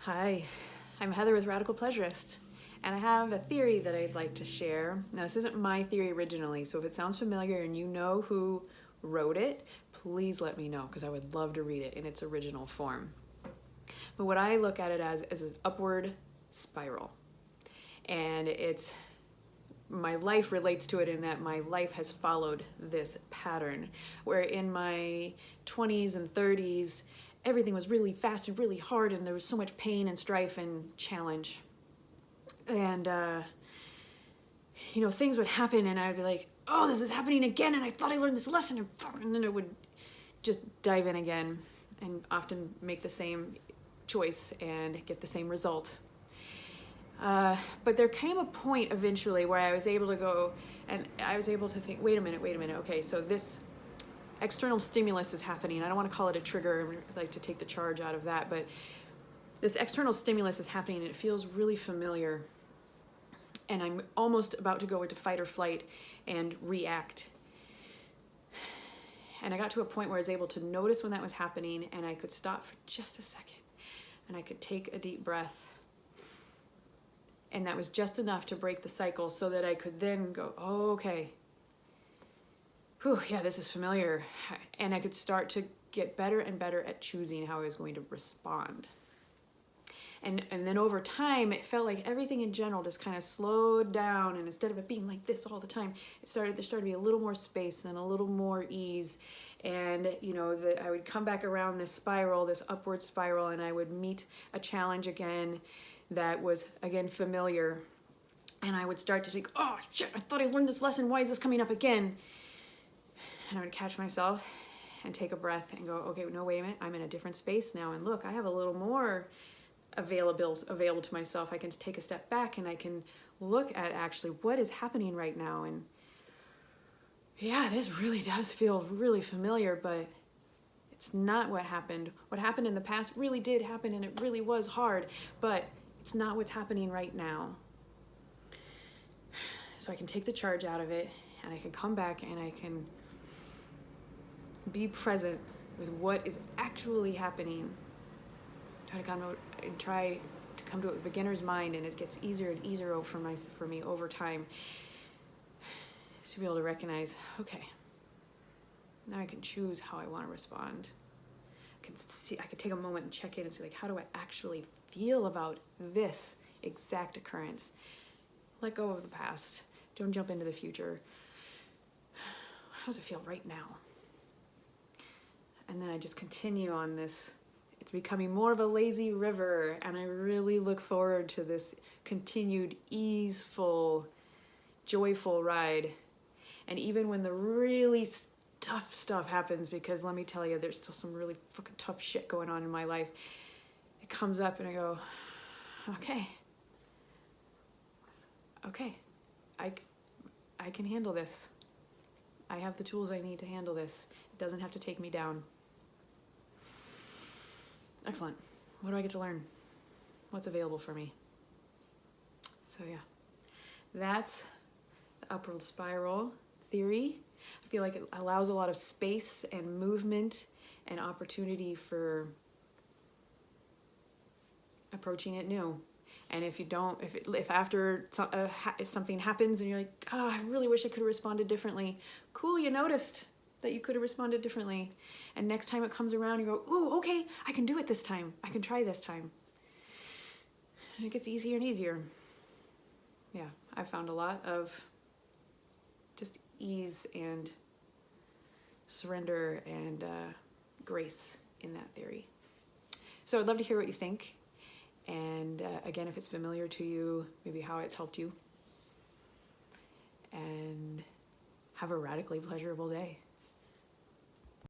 Hi, I'm Heather with Radical Pleasurist, and I have a theory that I'd like to share. Now, this isn't my theory originally, so if it sounds familiar and you know who wrote it, please let me know because I would love to read it in its original form. But what I look at it as is an upward spiral, and my life relates to it in that my life has followed this pattern where in my 20s and 30s everything was really fast and really hard and there was so much pain and strife and challenge, and things would happen and I'd be like, oh, this is happening again and I thought I learned this lesson, and then it would just dive in again and often make the same choice and get the same result. But there came a point eventually where I was able to go and I was able to think, wait a minute, okay, so this external stimulus is happening. I don't want to call it a trigger, I'd like to take the charge out of that, but this external stimulus is happening and it feels really familiar. And I'm almost about to go into fight or flight and react. And I got to a point where I was able to notice when that was happening and I could stop for just a second and I could take a deep breath. And that was just enough to break the cycle so that I could then go, oh, okay. Whew, yeah, this is familiar. And I could start to get better and better at choosing how I was going to respond. And then over time, it felt like everything in general just kind of slowed down. And instead of it being like this all the time, there started to be a little more space and a little more ease. And, I would come back around this spiral, this upward spiral, and I would meet a challenge again that was, again, familiar. And I would start to think, oh, shit, I thought I learned this lesson. Why is this coming up again? And I would catch myself and take a breath and go, okay, no, wait a minute. I'm in a different space now. And look, I have a little more available to myself. I can take a step back and I can look at actually what is happening right now. And yeah, this really does feel really familiar, but it's not what happened. What happened in the past really did happen and it really was hard, but it's not what's happening right now. So I can take the charge out of it and I can come back and I can be present with what is actually happening. Try to come to a beginner's mind, and it gets easier and easier for me over time to be able to recognize, okay, now I can choose how I want to respond. I can take a moment and check in and see, like, how do I actually feel about this exact occurrence? Let go of the past. Don't jump into the future. How does it feel right now? And then I just continue on this. It's becoming more of a lazy river, and I really look forward to this continued easeful, joyful ride. And even when the really tough stuff happens, because let me tell you, there's still some really fucking tough shit going on in my life, it comes up and I go, okay, I can handle this. I have the tools I need to handle this. It doesn't have to take me down. Excellent. What do I get to learn? What's available for me? So yeah, that's the upward spiral theory. I feel like it allows a lot of space and movement and opportunity for approaching it new. And if after something happens and you're like, oh, I really wish I could have responded differently. Cool, you noticed that you could have responded differently. And next time it comes around, you go, ooh, okay, I can do it this time. I can try this time. And it gets easier and easier. Yeah, I've found a lot of just ease and surrender and grace in that theory. So I'd love to hear what you think. And again, if it's familiar to you, maybe how it's helped you. And have a radically pleasurable day.